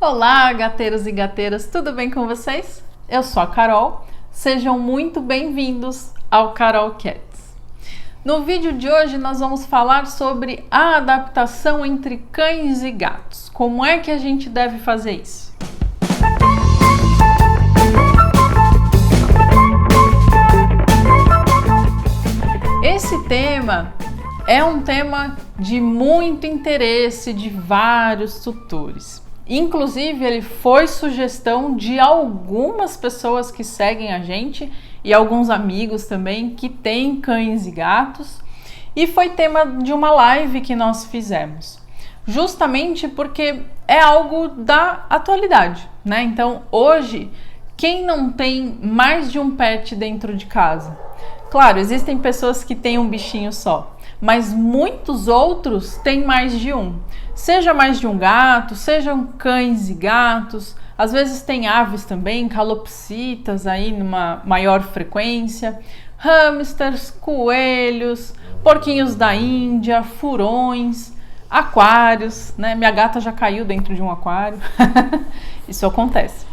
Olá, gateiros e gateiras, tudo bem com vocês? Eu sou a Carol, sejam muito bem-vindos ao Carol Cats. No vídeo de hoje nós vamos falar sobre a adaptação entre cães e gatos. Como é que a gente deve fazer isso? Esse tema é um tema de muito interesse de vários tutores. Inclusive, ele foi sugestão de algumas pessoas que seguem a gente e alguns amigos também que têm cães e gatos, e foi tema de uma live que nós fizemos, justamente porque é algo da atualidade, né? Então, hoje, quem não tem mais de um pet dentro de casa? Claro, existem pessoas que têm um bichinho só, mas muitos outros têm mais de um. Seja mais de um gato, sejam cães e gatos, às vezes tem aves também, calopsitas aí numa maior frequência, hamsters, coelhos, porquinhos da Índia, furões, aquários, né? Minha gata já caiu dentro de um aquário, isso acontece.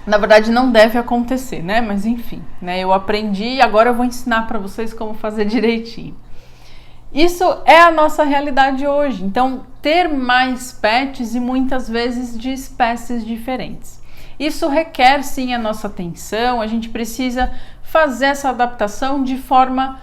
Na verdade não deve acontecer, né? Mas enfim, né? Eu aprendi e agora eu vou ensinar para vocês como fazer direitinho. Isso é a nossa realidade hoje, então ter mais pets e muitas vezes de espécies diferentes. Isso requer sim a nossa atenção, a gente precisa fazer essa adaptação de forma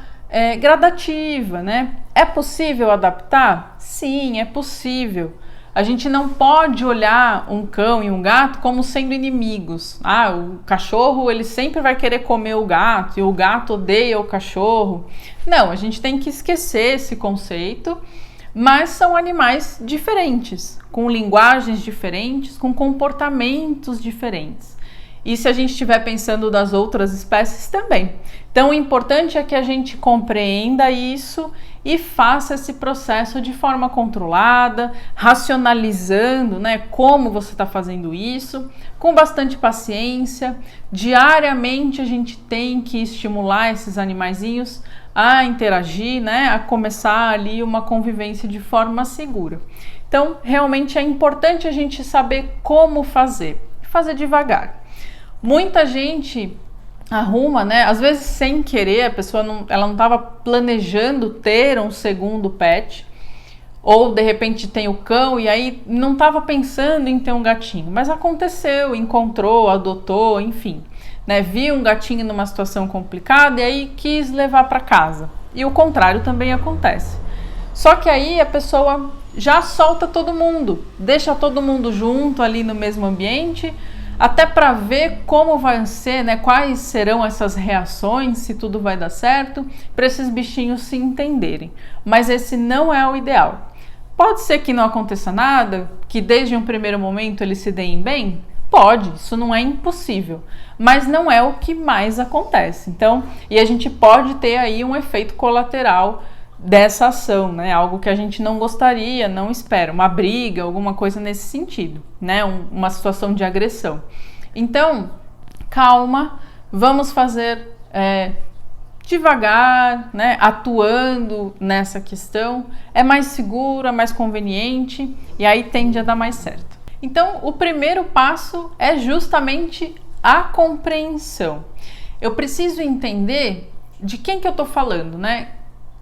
gradativa, né? É possível adaptar? Sim, é possível. A gente não pode olhar um cão e um gato como sendo inimigos. O cachorro ele sempre vai querer comer o gato e o gato odeia o cachorro. Não, a gente tem que esquecer esse conceito, mas são animais diferentes, com linguagens diferentes, com comportamentos diferentes. E se a gente estiver pensando das outras espécies também. Então, o importante é que a gente compreenda isso e faça esse processo de forma controlada, racionalizando, né, como você está fazendo isso, com bastante paciência. Diariamente a gente tem que estimular esses animaizinhos a interagir, né, a começar ali uma convivência de forma segura. Então, realmente é importante a gente saber como fazer devagar. Muita gente arruma, né? Às vezes sem querer, a pessoa não estava planejando ter um segundo pet, ou de repente tem o cão e aí não estava pensando em ter um gatinho, mas aconteceu, encontrou, adotou, enfim, né? Viu um gatinho numa situação complicada e aí quis levar para casa. E o contrário também acontece. Só que aí a pessoa já solta todo mundo, deixa todo mundo junto ali no mesmo ambiente, até para ver como vai ser, né? Quais serão essas reações, se tudo vai dar certo, para esses bichinhos se entenderem. Mas esse não é o ideal. Pode ser que não aconteça nada, que desde um primeiro momento eles se deem bem? Pode, isso não é impossível, mas não é o que mais acontece. Então, e a gente pode ter aí um efeito colateral dessa ação, né? Algo que a gente não gostaria, não espera, uma briga, alguma coisa nesse sentido, né? Uma situação de agressão. Então, calma, vamos fazer devagar, né? Atuando nessa questão, é mais seguro, é mais conveniente e aí tende a dar mais certo. Então, o primeiro passo é justamente a compreensão. Eu preciso entender de quem que eu tô falando, né?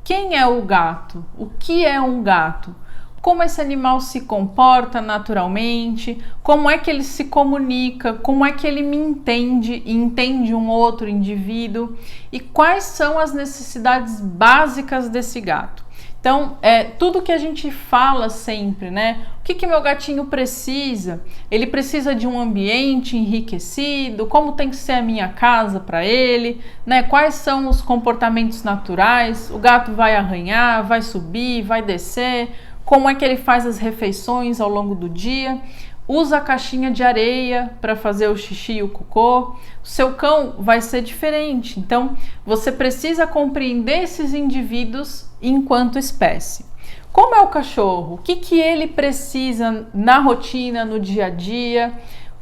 Quem é o gato? O que é um gato? Como esse animal se comporta naturalmente? Como é que ele se comunica? Como é que ele me entende e entende um outro indivíduo? E quais são as necessidades básicas desse gato? Então, tudo que a gente fala sempre, né? O que meu gatinho precisa? Ele precisa de um ambiente enriquecido? Como tem que ser a minha casa para ele? Né? Quais são os comportamentos naturais? O gato vai arranhar, vai subir, vai descer? Como é que ele faz as refeições ao longo do dia? Usa a caixinha de areia para fazer o xixi e o cocô. O seu cão vai ser diferente. Então, você precisa compreender esses indivíduos enquanto espécie. Como é o cachorro? O que ele precisa na rotina, no dia a dia?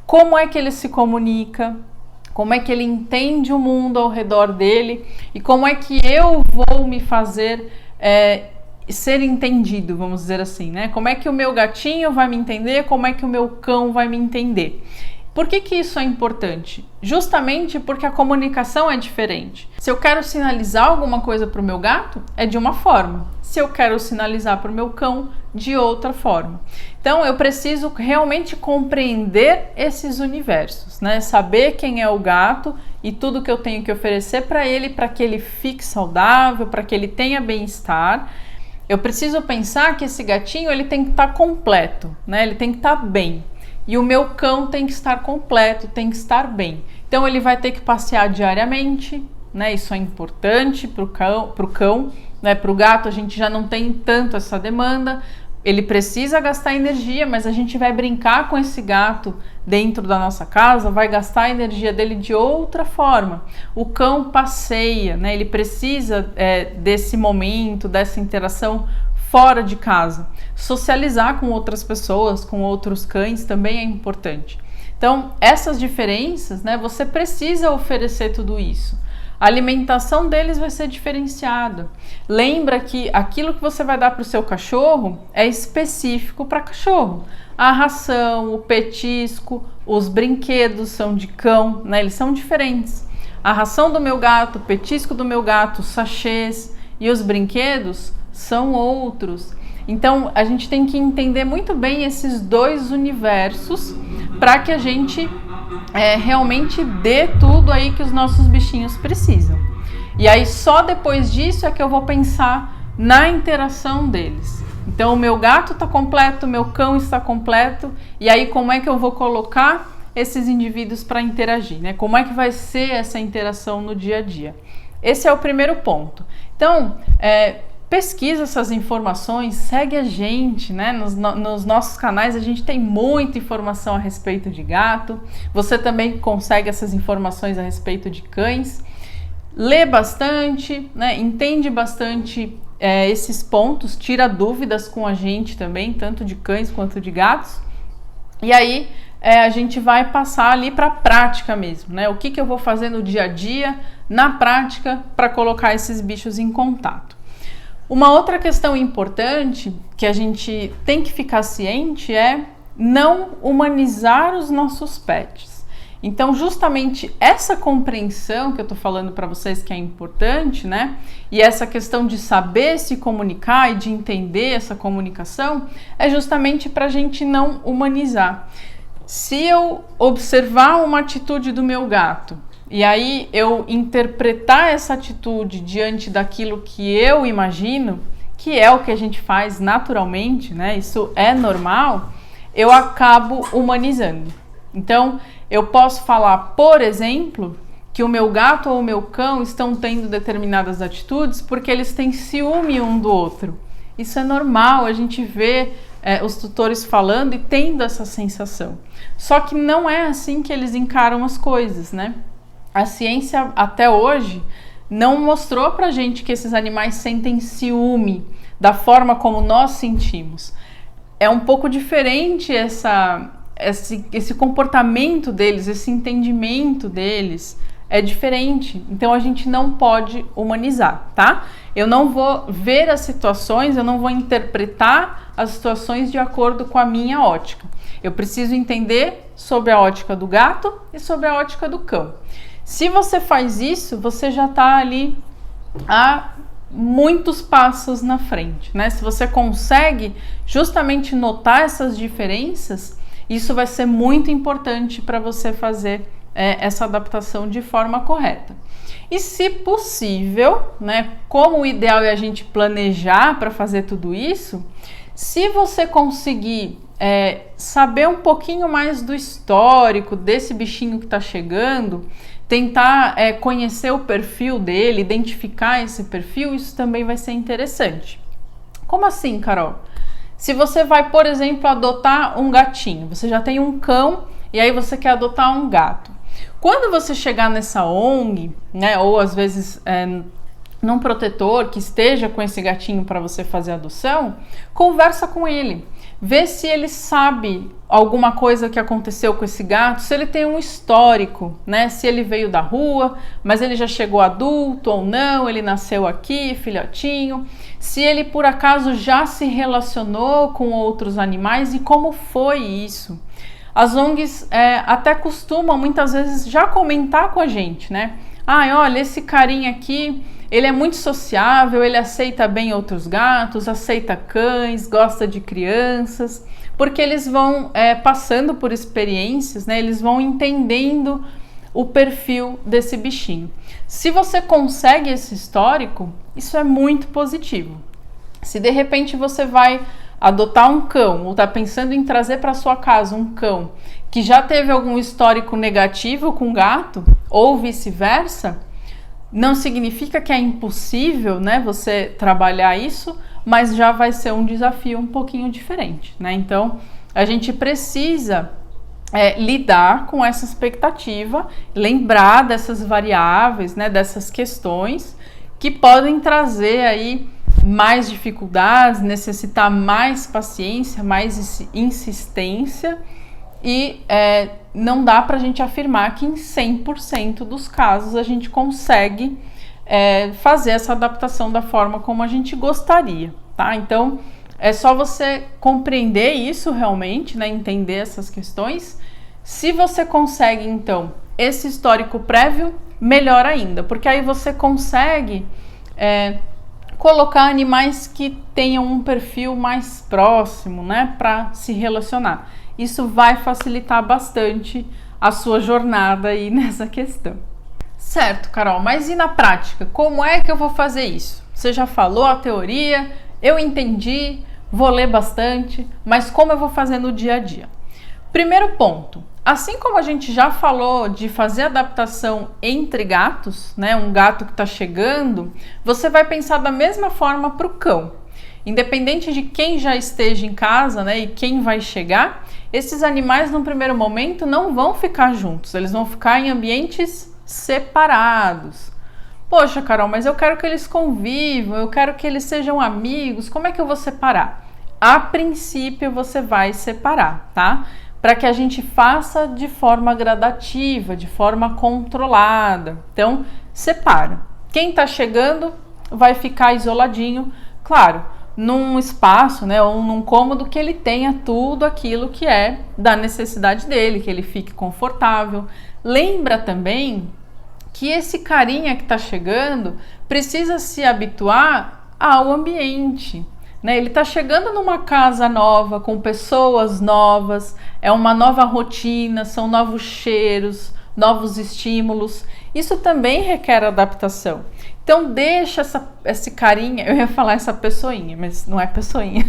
Como é que ele se comunica? Como é que ele entende o mundo ao redor dele? E como é que eu vou me fazer ser entendido, vamos dizer assim, né? Como é que o meu gatinho vai me entender, como é que o meu cão vai me entender. Por que que isso é importante? Justamente porque a comunicação é diferente. Se eu quero sinalizar alguma coisa para o meu gato, é de uma forma. Se eu quero sinalizar para o meu cão, de outra forma. Então, eu preciso realmente compreender esses universos, né? Saber quem é o gato e tudo que eu tenho que oferecer para que ele fique saudável, para que ele tenha bem-estar. Eu preciso pensar que esse gatinho ele tem que estar completo, né? Ele tem que estar bem. E o meu cão tem que estar completo, tem que estar bem. Então ele vai ter que passear diariamente, né? Isso é importante para o cão, né? Para o gato a gente já não tem tanto essa demanda. Ele precisa gastar energia, mas a gente vai brincar com esse gato dentro da nossa casa, vai gastar a energia dele de outra forma. O cão passeia, né? Ele precisa desse momento, dessa interação fora de casa. Socializar com outras pessoas, com outros cães também é importante. Então, essas diferenças, né, você precisa oferecer tudo isso. A alimentação deles vai ser diferenciada. Lembra que aquilo que você vai dar para o seu cachorro é específico para cachorro. A ração, o petisco, os brinquedos são de cão, né, eles são diferentes. A ração do meu gato, o petisco do meu gato, os sachês e os brinquedos são outros. Então a gente tem que entender muito bem esses dois universos para que a gente realmente dê tudo aí que os nossos bichinhos precisam. E aí só depois disso é que eu vou pensar na interação deles. Então o meu gato está completo, o meu cão está completo, e aí como é que eu vou colocar esses indivíduos para interagir, né? Como é que vai ser essa interação no dia a dia? Esse é o primeiro ponto. Então, pesquisa essas informações, segue a gente, né? Nos nossos canais a gente tem muita informação a respeito de gato. Você também consegue essas informações a respeito de cães. Lê bastante, né? Entende bastante esses pontos, tira dúvidas com a gente também, tanto de cães quanto de gatos. E aí a gente vai passar ali para a prática mesmo, né? O que eu vou fazer no dia a dia, na prática, para colocar esses bichos em contato. Uma outra questão importante que a gente tem que ficar ciente é não humanizar os nossos pets. Então, justamente essa compreensão que eu tô falando para vocês que é importante, né? E essa questão de saber se comunicar e de entender essa comunicação é justamente para a gente não humanizar. Se eu observar uma atitude do meu gato e aí eu interpretar essa atitude diante daquilo que eu imagino, que é o que a gente faz naturalmente, né? Isso é normal, eu acabo humanizando. Então, eu posso falar, por exemplo, que o meu gato ou o meu cão estão tendo determinadas atitudes porque eles têm ciúme um do outro. Isso é normal, a gente vê os tutores falando e tendo essa sensação. Só que não é assim que eles encaram as coisas, né? A ciência até hoje não mostrou pra gente que esses animais sentem ciúme da forma como nós sentimos. É um pouco diferente esse comportamento deles, esse entendimento deles é diferente. Então a gente não pode humanizar, tá? Eu não vou ver as situações, eu não vou interpretar as situações de acordo com a minha ótica. Eu preciso entender sobre a ótica do gato e sobre a ótica do cão. Se você faz isso, você já está ali a muitos passos na frente, né? Se você consegue justamente notar essas diferenças, isso vai ser muito importante para você fazer essa adaptação de forma correta. E se possível, né? Como o ideal é a gente planejar para fazer tudo isso, se você conseguir saber um pouquinho mais do histórico desse bichinho que está chegando, tentar conhecer o perfil dele, identificar esse perfil, isso também vai ser interessante. Como assim, Carol? Se você vai, por exemplo, adotar um gatinho, você já tem um cão e aí você quer adotar um gato. Quando você chegar nessa ONG, né, ou às vezes num protetor que esteja com esse gatinho para você fazer a adoção, conversa com ele. Vê se ele sabe alguma coisa que aconteceu com esse gato, se ele tem um histórico, né? Se ele veio da rua, mas ele já chegou adulto ou não, ele nasceu aqui, filhotinho. Se ele por acaso já se relacionou com outros animais e como foi isso. As ONGs até costumam muitas vezes já comentar com a gente, né? Olha, esse carinha aqui, ele é muito sociável, ele aceita bem outros gatos, aceita cães, gosta de crianças, porque eles vão passando por experiências, né? Eles vão entendendo o perfil desse bichinho. Se você consegue esse histórico, isso é muito positivo. Se de repente você vai adotar um cão ou está pensando em trazer para sua casa um cão que já teve algum histórico negativo com gato ou vice-versa, não significa que é impossível, né, você trabalhar isso, mas já vai ser um desafio um pouquinho diferente, né? Então a gente precisa lidar com essa expectativa, lembrar dessas variáveis, né, dessas questões que podem trazer aí mais dificuldades, necessitar mais paciência, mais insistência e não dá para a gente afirmar que em 100% dos casos a gente consegue fazer essa adaptação da forma como a gente gostaria, tá? Então é só você compreender isso realmente, né? Entender essas questões. Se você consegue então esse histórico prévio, melhor ainda, porque aí você consegue colocar animais que tenham um perfil mais próximo, né, para se relacionar. Isso vai facilitar bastante a sua jornada aí nessa questão. Certo, Carol, mas e na prática? Como é que eu vou fazer isso? Você já falou a teoria, eu entendi, vou ler bastante, mas como eu vou fazer no dia a dia? Primeiro ponto, assim como a gente já falou de fazer adaptação entre gatos, né, um gato que está chegando, você vai pensar da mesma forma para o cão. Independente de quem já esteja em casa, né, e quem vai chegar, esses animais no primeiro momento não vão ficar juntos, eles vão ficar em ambientes separados. Poxa, Carol, mas eu quero que eles convivam, eu quero que eles sejam amigos, como é que eu vou separar? A princípio você vai separar, tá? Para que a gente faça de forma gradativa, de forma controlada. Então, separa. Quem está chegando vai ficar isoladinho, claro, num espaço, né, ou num cômodo que ele tenha tudo aquilo que é da necessidade dele, que ele fique confortável. Lembra também que esse carinha que está chegando precisa se habituar ao ambiente. Né? Ele está chegando numa casa nova, com pessoas novas, é uma nova rotina, são novos cheiros, novos estímulos. Isso também requer adaptação. Então deixa esse carinha, eu ia falar essa pessoinha, mas não é pessoinha.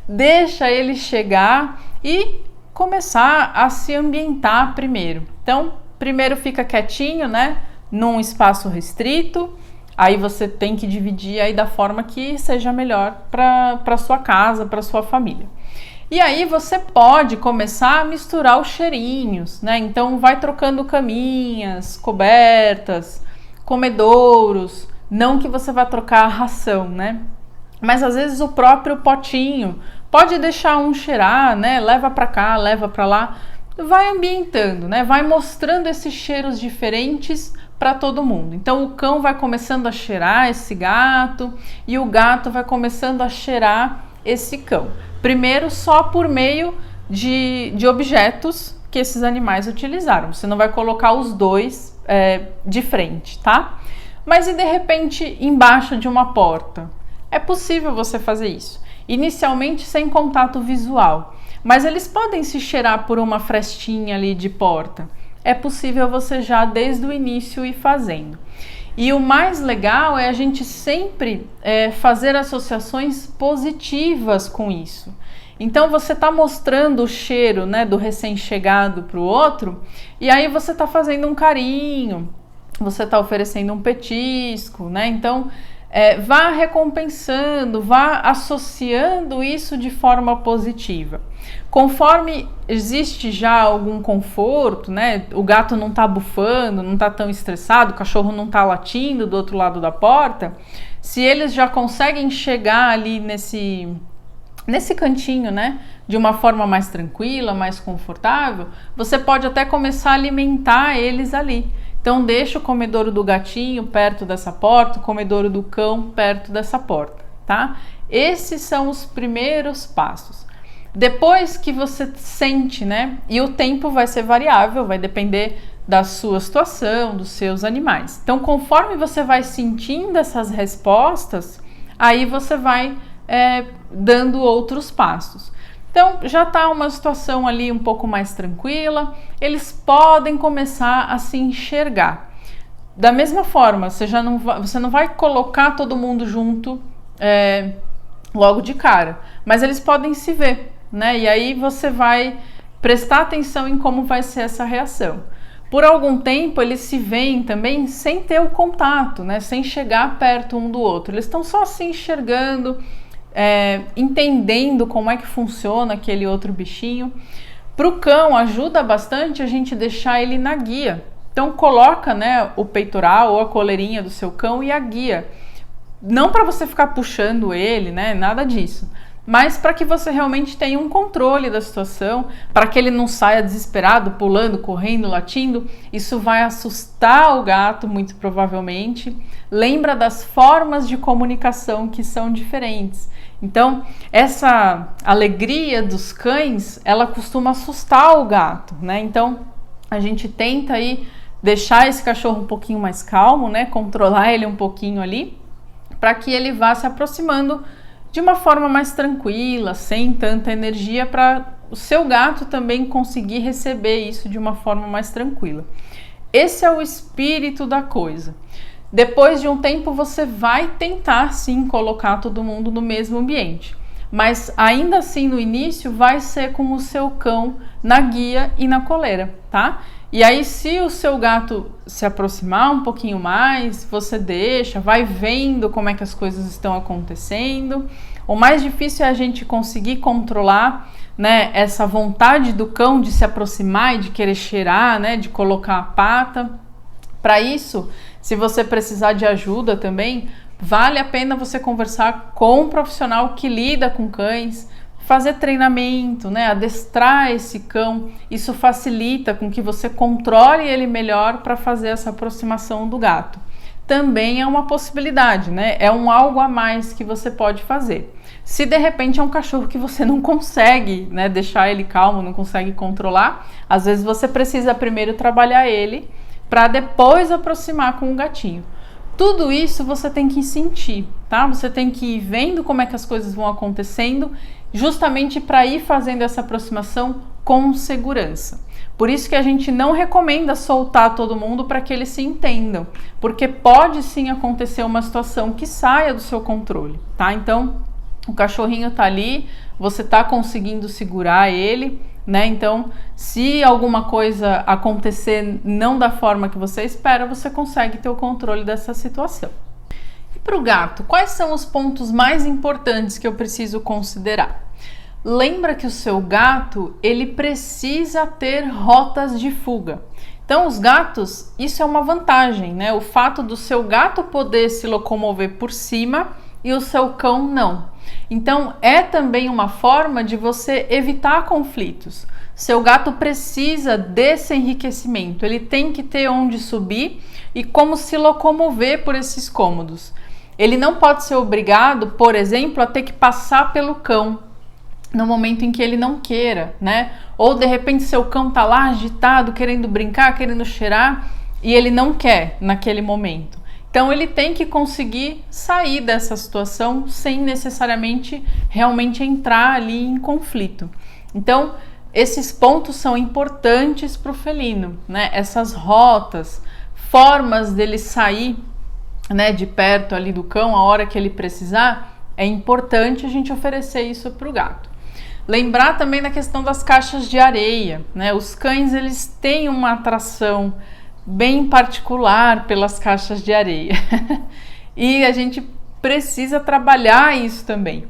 Deixa ele chegar e começar a se ambientar primeiro. Então, primeiro fica quietinho, né? Num espaço restrito. Aí você tem que dividir aí da forma que seja melhor para sua casa, para sua família. E aí você pode começar a misturar os cheirinhos, né? Então vai trocando caminhas, cobertas, comedouros, não que você vá trocar a ração, né? Mas às vezes o próprio potinho pode deixar um cheirar, né? Leva para cá, leva para lá, vai ambientando, né? Vai mostrando esses cheiros diferentes para todo mundo. Então o cão vai começando a cheirar esse gato e o gato vai começando a cheirar esse cão. Primeiro só por meio de objetos que esses animais utilizaram. Você não vai colocar os dois de frente, tá? Mas e de repente embaixo de uma porta? É possível você fazer isso. Inicialmente sem contato visual, mas eles podem se cheirar por uma frestinha ali de porta. É possível você já desde o início ir fazendo. E o mais legal é a gente sempre fazer associações positivas com isso. Então você está mostrando o cheiro, né, do recém-chegado para o outro, e aí você está fazendo um carinho, você está oferecendo um petisco, né? Então vá recompensando, vá associando isso de forma positiva. Conforme existe já algum conforto, né? O gato não está bufando, não está tão estressado, o cachorro não está latindo do outro lado da porta, se eles já conseguem chegar ali nesse cantinho, né, de uma forma mais tranquila, mais confortável, você pode até começar a alimentar eles ali. Então deixa o comedouro do gatinho perto dessa porta, o comedouro do cão perto dessa porta, tá? Esses são os primeiros passos. Depois que você sente, né, e o tempo vai ser variável, vai depender da sua situação, dos seus animais. Então, conforme você vai sentindo essas respostas, aí você vai dando outros passos. Então, já está uma situação ali um pouco mais tranquila, eles podem começar a se enxergar. Da mesma forma, você não vai colocar todo mundo junto logo de cara, mas eles podem se ver, né? E aí você vai prestar atenção em como vai ser essa reação. Por algum tempo eles se veem também sem ter o contato, né? Sem chegar perto um do outro. Eles estão só se enxergando, entendendo como é que funciona aquele outro bichinho. Para o cão ajuda bastante a gente deixar ele na guia. Então coloca, né, o peitoral ou a coleirinha do seu cão e a guia. Não para você ficar puxando ele, né? Nada disso. Mas para que você realmente tenha um controle da situação, para que ele não saia desesperado, pulando, correndo, latindo. Isso vai assustar o gato, muito provavelmente. Lembra das formas de comunicação que são diferentes. Então, essa alegria dos cães, ela costuma assustar o gato, né? Então, a gente tenta aí deixar esse cachorro um pouquinho mais calmo, né? Controlar ele um pouquinho ali, para que ele vá se aproximando de uma forma mais tranquila, sem tanta energia, para o seu gato também conseguir receber isso de uma forma mais tranquila. Esse é o espírito da coisa. Depois de um tempo você vai tentar sim colocar todo mundo no mesmo ambiente, mas ainda assim no início vai ser com o seu cão na guia e na coleira, tá? E aí se o seu gato se aproximar um pouquinho mais, você deixa, vai vendo como é que as coisas estão acontecendo. O mais difícil é a gente conseguir controlar, né, essa vontade do cão de se aproximar e de querer cheirar, né, de colocar a pata. Para isso, se você precisar de ajuda também, vale a pena você conversar com um profissional que lida com cães, fazer treinamento, né, adestrar esse cão. Isso facilita com que você controle ele melhor para fazer essa aproximação do gato. Também é uma possibilidade, né? É um algo a mais que você pode fazer. Se de repente é um cachorro que você não consegue, né, deixar ele calmo, não consegue controlar, às vezes você precisa primeiro trabalhar ele para depois aproximar com o gatinho. Tudo isso você tem que sentir, tá? Você tem que ir vendo como é que as coisas vão acontecendo, justamente para ir fazendo essa aproximação com segurança. Por isso que a gente não recomenda soltar todo mundo para que eles se entendam, porque pode sim acontecer uma situação que saia do seu controle, tá? Então, o cachorrinho tá ali, você tá conseguindo segurar ele, né? Então, se alguma coisa acontecer não da forma que você espera, você consegue ter o controle dessa situação. E para o gato, quais são os pontos mais importantes que eu preciso considerar? Lembra que o seu gato, ele precisa ter rotas de fuga. Então, os gatos, isso é uma vantagem, né? O fato do seu gato poder se locomover por cima e o seu cão não. Então, é também uma forma de você evitar conflitos. Seu gato precisa desse enriquecimento, ele tem que ter onde subir e como se locomover por esses cômodos. Ele não pode ser obrigado, por exemplo, a ter que passar pelo cão no momento em que ele não queira, né? Ou de repente seu cão tá lá agitado, querendo brincar, querendo cheirar e ele não quer naquele momento. Então ele tem que conseguir sair dessa situação sem necessariamente realmente entrar ali em conflito. Então esses pontos são importantes para o felino, né? Essas rotas, formas dele sair, né, de perto ali do cão a hora que ele precisar, é importante a gente oferecer isso para o gato. Lembrar também da questão das caixas de areia, né? Os cães, eles têm uma atração bem particular pelas caixas de areia e a gente precisa trabalhar isso também.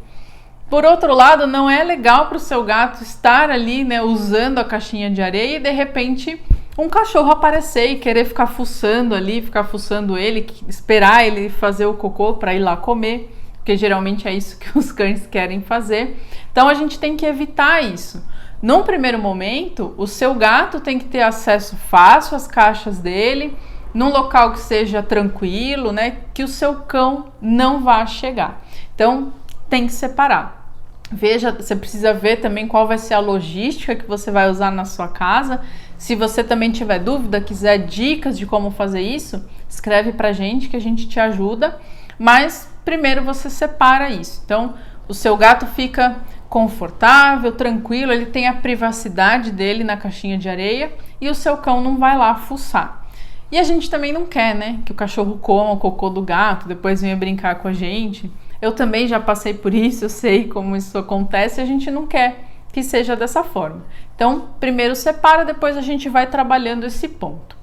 Por outro lado, não é legal para o seu gato estar ali, né, usando a caixinha de areia e de repente um cachorro aparecer e querer ficar fuçando ali, ficar fuçando ele, esperar ele fazer o cocô para ir lá comer. porque geralmente é isso que os cães querem fazer. Então a gente tem que evitar isso. Num primeiro momento, o seu gato tem que ter acesso fácil às caixas dele, num local que seja tranquilo, né? Que o seu cão não vá chegar. Então tem que separar. Veja, você precisa ver também qual vai ser a logística que você vai usar na sua casa. Se você também tiver dúvida, quiser dicas de como fazer isso, escreve pra gente que a gente te ajuda. Mas primeiro você separa isso. Então, o seu gato fica confortável, tranquilo, ele tem a privacidade dele na caixinha de areia e o seu cão não vai lá fuçar. E a gente também não quer, né, que o cachorro coma o cocô do gato, depois venha brincar com a gente. Eu também já passei por isso, eu sei como isso acontece e a gente não quer que seja dessa forma. Então, primeiro separa, depois a gente vai trabalhando esse ponto.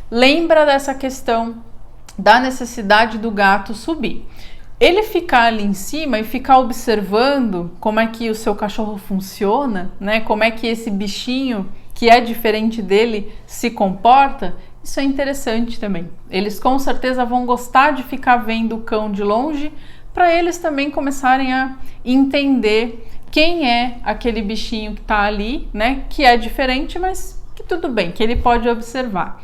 Lembra dessa questão da necessidade do gato subir. Ele ficar ali em cima e ficar observando como é que o seu cachorro funciona, né? Como é que esse bichinho que é diferente dele se comporta, isso é interessante também. Eles com certeza vão gostar de ficar vendo o cão de longe, para eles também começarem a entender quem é aquele bichinho que está ali, né? Que é diferente, mas que tudo bem, que ele pode observar.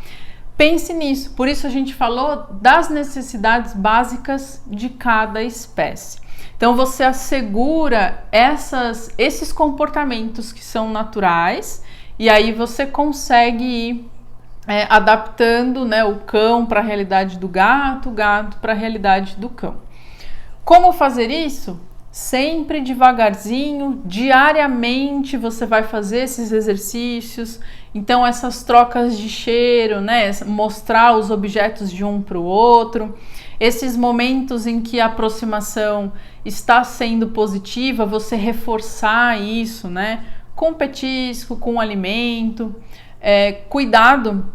Pense nisso, por isso a gente falou das necessidades básicas de cada espécie. Então você assegura esses comportamentos que são naturais e aí você consegue ir adaptando, né, o cão para a realidade do gato, o gato para a realidade do cão. Como fazer isso? Sempre devagarzinho, diariamente você vai fazer esses exercícios. Então essas trocas de cheiro, né, mostrar os objetos de um para o outro, esses momentos em que a aproximação está sendo positiva, você reforçar isso, né, com petisco, com alimento. Cuidado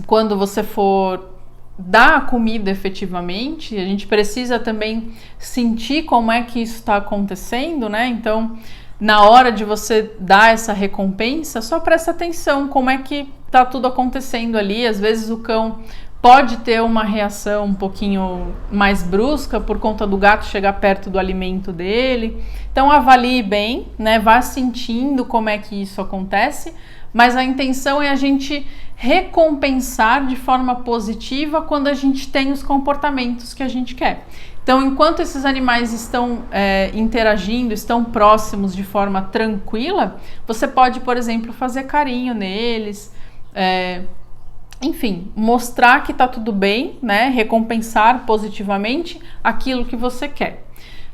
quando você for dar a comida efetivamente, a gente precisa também sentir como é que isso está acontecendo, né? Então, na hora de você dar essa recompensa, só presta atenção como é que tá tudo acontecendo ali. Às vezes o cão pode ter uma reação um pouquinho mais brusca por conta do gato chegar perto do alimento dele. Então avalie bem, né? Vá sentindo como é que isso acontece, mas a intenção é a gente recompensar de forma positiva quando a gente tem os comportamentos que a gente quer. Então, enquanto esses animais estão interagindo, estão próximos de forma tranquila, você pode, por exemplo, fazer carinho neles, enfim, mostrar que tá tudo bem, né? Recompensar positivamente aquilo que você quer.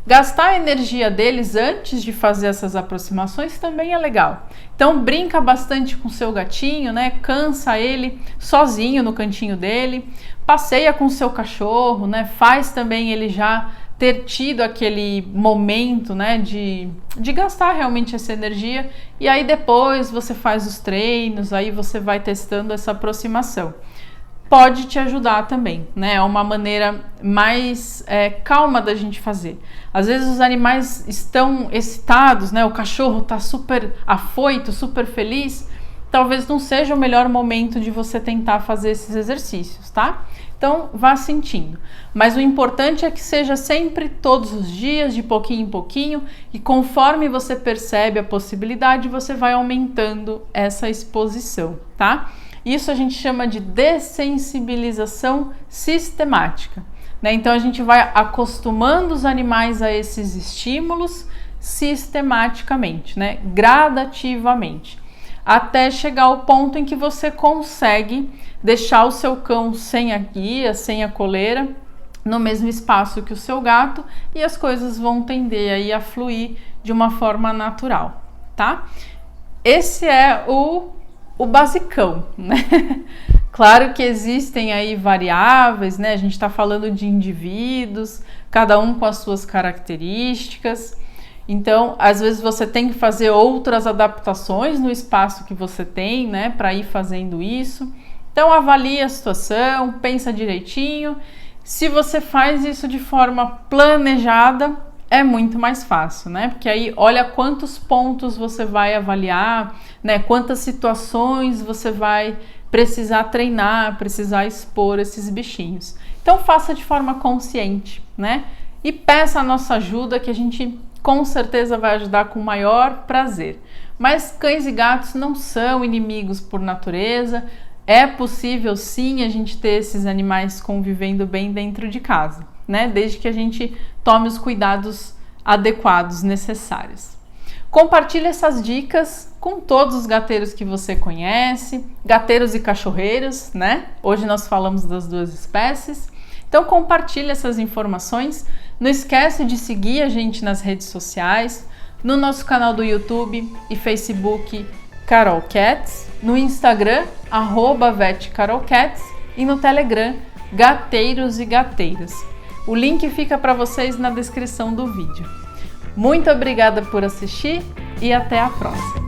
Gastar a energia deles antes de fazer essas aproximações também é legal. Então brinca bastante com o seu gatinho, né? Cansa ele sozinho no cantinho dele, passeia com o seu cachorro, né? Faz também ele já ter tido aquele momento, né, de gastar realmente essa energia, e aí depois você faz os treinos, aí você vai testando essa aproximação. Pode te ajudar também, né? É uma maneira mais calma da gente fazer. Às vezes os animais estão excitados, né? O cachorro está super afoito, super feliz. Talvez não seja o melhor momento de você tentar fazer esses exercícios, tá? Então vá sentindo. Mas o importante é que seja sempre todos os dias, de pouquinho em pouquinho, e conforme você percebe a possibilidade, você vai aumentando essa exposição, tá? Isso a gente chama de dessensibilização sistemática, né? Então a gente vai acostumando os animais a esses estímulos sistematicamente, né? Gradativamente, até chegar ao ponto em que você consegue deixar o seu cão sem a guia, sem a coleira, no mesmo espaço que o seu gato, e as coisas vão tender aí a fluir de uma forma natural, tá? Esse é o basicão, né? Claro que existem aí variáveis, né? A gente está falando de indivíduos, cada um com as suas características. Então, às vezes você tem que fazer outras adaptações no espaço que você tem, né? Para ir fazendo isso. Então, avalie a situação, pensa direitinho. Se você faz isso de forma planejada, é muito mais fácil, né? Porque aí olha quantos pontos você vai avaliar, né? Quantas situações você vai precisar treinar, precisar expor esses bichinhos. Então faça de forma consciente, né? e peça a nossa ajuda, que a gente com certeza vai ajudar com o maior prazer. Mas cães e gatos não são inimigos por natureza. É possível sim a gente ter esses animais convivendo bem dentro de casa, né? Desde que a gente tome os cuidados adequados necessários. Compartilhe essas dicas com todos os gateiros que você conhece, gateiros e cachorreiros, né? Hoje nós falamos das duas espécies. Então compartilhe essas informações. Não esquece de seguir a gente nas redes sociais, no nosso canal do YouTube e Facebook Carol Cats, no Instagram @vetcarolcats e no Telegram Gateiros e Gateiras. O link fica para vocês na descrição do vídeo. Muito obrigada por assistir e até a próxima!